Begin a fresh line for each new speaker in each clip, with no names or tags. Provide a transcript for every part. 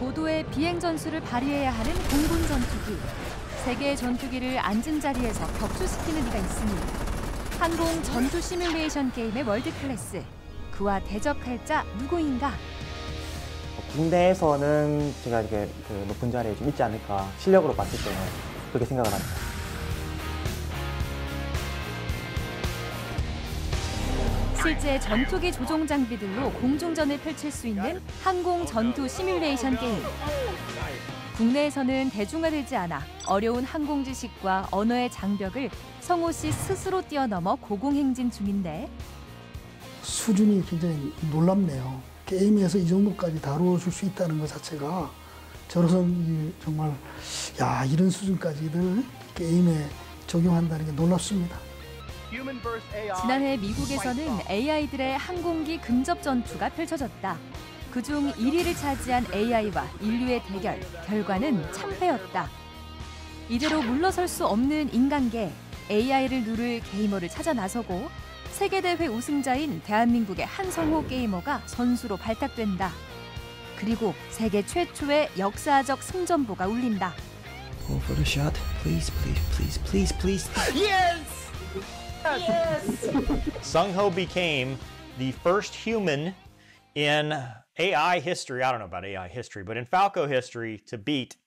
고도의 비행 전술을 발휘해야 하는 공군 전투기. 세계의 전투기를 앉은 자리에서 격추시키는 이가 있으니 항공 전투 시뮬레이션 게임의 월드 클래스. 그와 대적할 자 누구인가?
국내에서는 제가 이게 높은 자리에 좀 있지 않을까, 실력으로 봤을 때는 그렇게 생각을 합니다.
실제 전투기 조종 장비들로 공중전을 펼칠 수 있는 항공 전투 시뮬레이션 게임. 국내에서는 대중화되지 않아 어려운 항공 지식과 언어의 장벽을 성호 씨 스스로 뛰어넘어 고공행진 중인데
수준이 굉장히 놀랍네요. 게임에서 이 정도까지 다뤄줄 수 있다는 것 자체가 저로서는 정말 이런 수준까지들 게임에 적용한다는 게 놀랍습니다.
지난해 미국에서는 AI들의 항공기 근접 전투가 펼쳐졌다. 그중 1위를 차지한 AI와 인류의 대결, 결과는 참패였다. 이대로 물러설 수 없는 인간계, AI를 누를 게이머를 찾아 나서고 세계대회 우승자인 대한민국의 한성호 게이머가 선수로 발탁된다. 그리고 세계 최초의 역사적 승전보가 울린다.
Go for the shot. Please, please, please, please, please.
Yes! Sung-ho became the first human in AI history, I don't know about AI history, but in Falco history to beat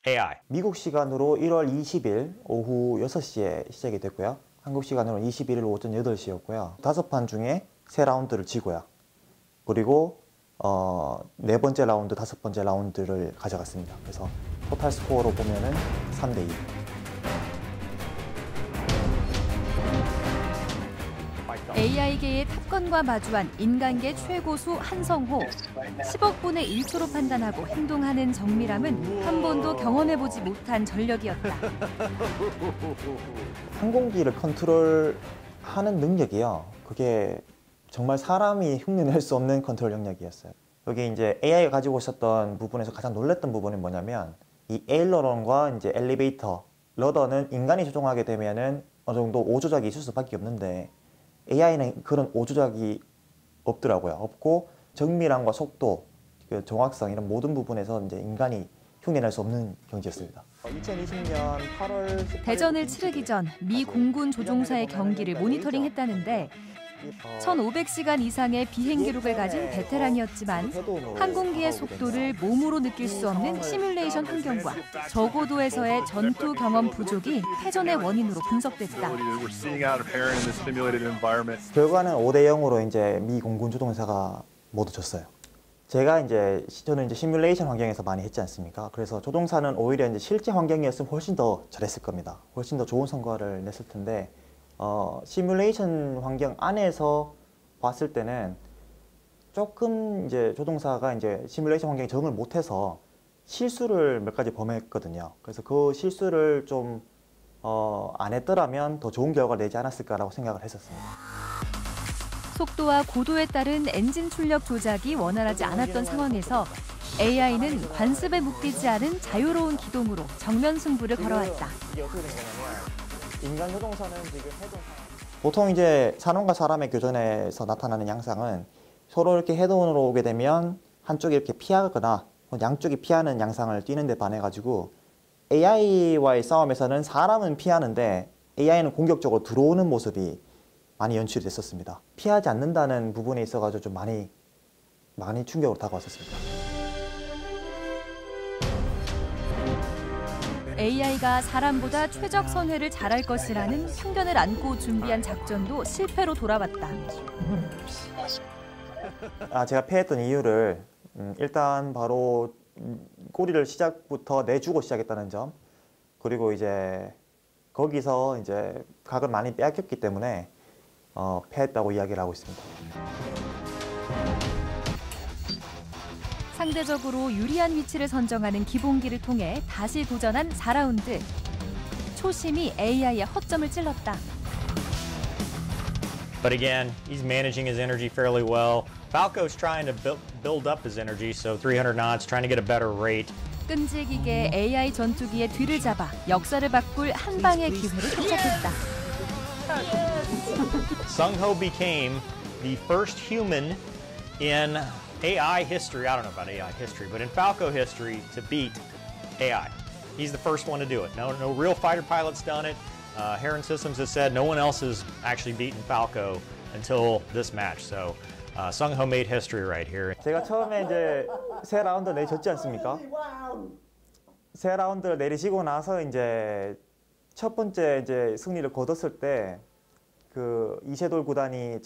AI.
미국 시간으로 1월 20일 오후 6시에 시작이 됐고요. 한국 시간으로 21일 오전 8시였고요. 5판 중에 3라운드를 지고요. 그리고 4번째 라운드, 5번째 라운드를 가져갔습니다. 그래서 토탈 스코어로 보면은 3대2.
AI계의 탑건과 마주한 인간계 최고수 한성호. 10억분의 1초로 판단하고 행동하는 정밀함은 한 번도 경험해보지 못한 전력이었다.
항공기를 컨트롤하는 능력이요. 그게 정말 사람이 흉내낼 수 없는 컨트롤 능력이었어요. 여기 이제 AI가 가지고 있었던 부분에서 가장 놀랐던 부분이 뭐냐면 이 에일러런과 이제 엘리베이터, 러더는 인간이 조종하게 되면은 어느 정도 오조작이 있을 수밖에 없는데 AI는 그런 오조작이 없더라고요. 없고 정밀함과 속도, 정확성 이런 모든 부분에서 이제 인간이 흉내낼 수 없는 경지였습니다. 2020년 8월
대전을 치르기 전 미 공군 조종사의 경기를 모니터링했다는데 1,500시간 이상의 비행 기록을 가진 베테랑이었지만 항공기의 속도를 몸으로 느낄 수 없는 시뮬레이션 환경과 저고도에서의 전투 경험 부족이 패전의 원인으로 분석됐다.
결과는 5대 0으로 이제 미 공군 조종사가 모두 졌어요. 저는 이제 시뮬레이션 환경에서 많이 했지 않습니까? 그래서 조종사는 오히려 이제 실제 환경이었으면 훨씬 더 잘했을 겁니다. 훨씬 더 좋은 성과를 냈을 텐데 시뮬레이션 환경 안에서 봤을 때는 조금 이제 조종사가 이제 시뮬레이션 환경에 적응을 못해서 실수를 몇 가지 범했거든요. 그래서 그 실수를 좀 안 했더라면 더 좋은 결과를 내지 않았을까라고 생각을 했었습니다.
속도와 고도에 따른 엔진 출력 조작이 원활하지 않았던 상황에서 AI는 관습에 묶이지 않은 자유로운 기동으로 정면 승부를 걸어왔다.
인간 조종사는 지금 보통 이제 사람과 사람의 교전에서 나타나는 양상은 서로 이렇게 헤드온으로 오게 되면 한쪽이 이렇게 피하거나 양쪽이 피하는 양상을 띠는데 반해 가지고 AI와의 싸움에서는 사람은 피하는데 AI는 공격적으로 들어오는 모습이 많이 연출이 됐었습니다. 피하지 않는다는 부분에 있어가지고 좀 많이 충격으로 다가왔었습니다.
AI가 사람보다 최적 선회를 잘할 것이라는 편견을 안고 준비한 작전도 실패로 돌아왔다.
제가 패했던 이유를 일단 바로 꼬리를 시작부터 내주고 시작했다는 점, 그리고 이제 거기서 이제 각을 많이 빼앗겼기 때문에 패했다고 이야기를 하고 있습니다.
상대적으로 유리한 위치를 선정하는 기본기를 통해 다시 도전한 4라운드. 초심이 AI의 허점을 찔렀다.
But again, he's managing his energy fairly well. Falco's trying to build up his energy, so 300 knots, trying to get a better rate.
끈질기게 AI 전투기의 뒤를 잡아 역사를 바꿀 한 방의 기회를 포착했다.
Sung-ho became the first human in AI history, I don't know about AI history, but in Falco history to beat AI. He's the first one to do it. No real fighter pilot's done it. Heron Systems has said no one else has actually beaten Falco until this match. So Sung Ho made history right here.
제가 처음에 이제 세 라운드 내줬지 않습니까? 세 라운드를 내리시고 나서 이제 첫 번째 이제 승리를 거뒀을 때 그 이세돌 구단이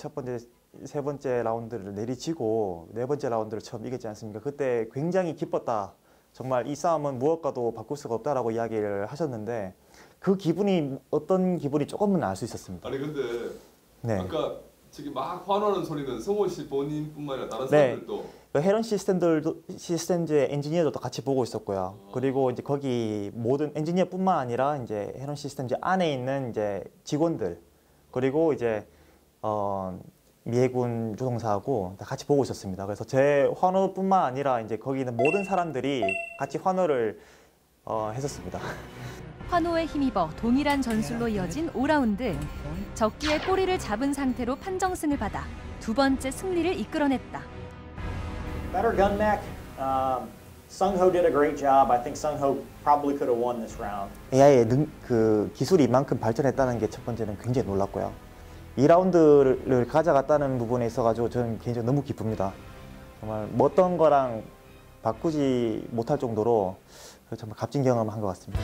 세 번째 라운드를 내리치고 네 번째 라운드를 처음 이겼지 않습니까? 그때 굉장히 기뻤다. 정말 이 싸움은 무엇과도 바꿀 수가 없다라고 이야기를 하셨는데 그 기분이 어떤 기분이 조금은 알 수 있었습니다.
아니 근데
네.
아까 지금 막 환호하는 소리는 성호 씨 본인뿐만 아니라 다른
네.
사람들도
헤런 시스템즈의 엔지니어들도 같이 보고 있었고요. 그리고 이제 거기 모든 엔지니어뿐만 아니라 이제 헤런 시스템즈 안에 있는 이제 직원들 그리고 이제 미해군 조종사하고 다 같이 보고 있었습니다. 그래서 제 환호뿐만 아니라 이제 거기 있는 모든 사람들이 같이 환호를 했었습니다.
환호에 힘입어 동일한 전술로 이어진 5라운드. 적기의 꼬리를 잡은 상태로 판정승을 받아 두 번째 승리를 이끌어냈다.
Better gun mech. Sung Ho did a great job. I think Sung Ho probably could have won this round.
AI의 그 기술이 이만큼 발전했다는 게 첫 번째는 굉장히 놀랐고요. 2라운드를 가져갔다는 부분에 있어가지고 저는 개인적으로 너무 기쁩니다. 정말 뭐 어떤 거랑 바꾸지 못할 정도로 정말 값진 경험을 한 것 같습니다.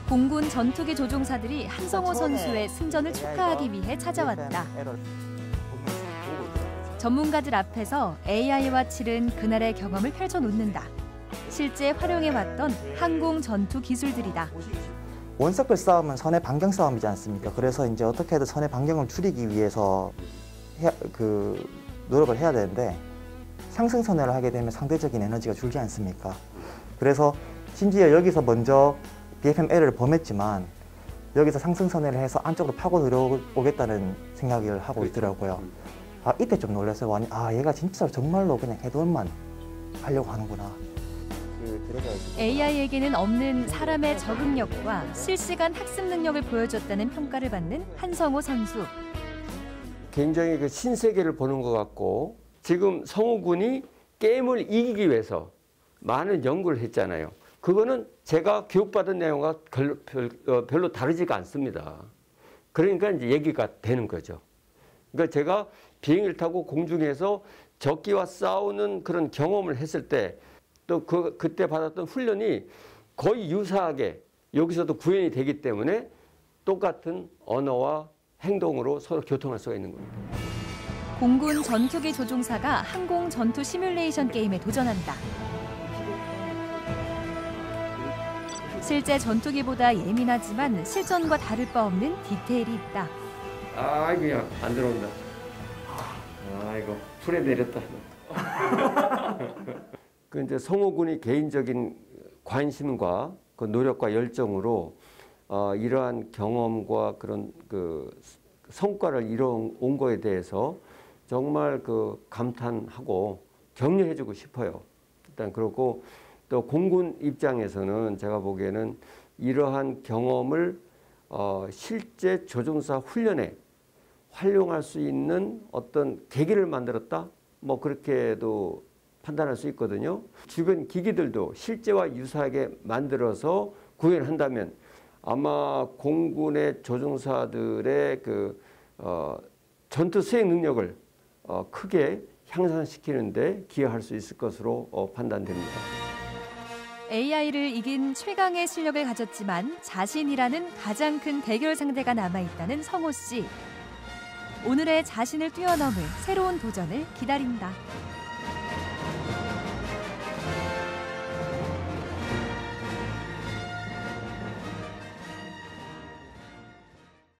공군 전투기 조종사들이 한성호 선수의 승전을 축하하기 위해 찾아왔다. 전문가들 앞에서 AI와 치른 그날의 경험을 펼쳐놓는다. 실제 활용해왔던 항공 전투 기술들이다.
원서클 싸움은 선의 반경 싸움이지 않습니까? 그래서 이제 어떻게든 선의 반경을 줄이기 위해서 노력을 해야 되는데 상승선회를 하게 되면 상대적인 에너지가 줄지 않습니까? 그래서 심지어 여기서 먼저 BFM-L을 범했지만 여기서 상승선회를 해서 안쪽으로 파고 들어오겠다는 생각을 하고 있더라고요. 이때 좀 놀랐어요. 얘가 진짜 정말로 그냥 헤드온만 하려고 하는구나.
AI에게는 없는 사람의 적응력과 실시간 학습 능력을 보여줬다는 평가를 받는 한성호 선수.
굉장히 그 신세계를 보는 것 같고 지금 성우 군이 게임을 이기기 위해서 많은 연구를 했잖아요. 그거는 제가 교육받은 내용과 별로 다르지가 않습니다. 그러니까 이제 얘기가 되는 거죠. 그러니까 제가 비행기를 타고 공중에서 적기와 싸우는 그런 경험을 했을 때 또 그때 받았던 훈련이 거의 유사하게 여기서도 구현이 되기 때문에 똑같은 언어와 행동으로 서로 교통할 수가 있는 겁니다.
공군 전투기 조종사가 항공 전투 시뮬레이션 게임에 도전한다. 실제 전투기보다 예민하지만 실전과 다를 바 없는 디테일이 있다.
그냥 안 들어온다. 이거 풀에 내렸다. 그 이제 성호 군이 개인적인 관심과 그 노력과 열정으로 이러한 경험과 그런 그 성과를 이뤄온 거에 대해서 정말 그 감탄하고 격려해주고 싶어요. 일단 그렇고 또 공군 입장에서는 제가 보기에는 이러한 경험을 실제 조종사 훈련에 활용할 수 있는 어떤 계기를 만들었다? 뭐 그렇게도 판단할 수 있거든요. 주변 기기들도 실제와 유사하게 만들어서 구현한다면 아마 공군의 조종사들의 그 전투 수행 능력을 크게 향상시키는 데 기여할 수 있을 것으로 판단됩니다.
AI를 이긴 최강의 실력을 가졌지만 자신이라는 가장 큰 대결 상대가 남아있다는 성호 씨. 오늘의 자신을 뛰어넘을 새로운 도전을 기다린다.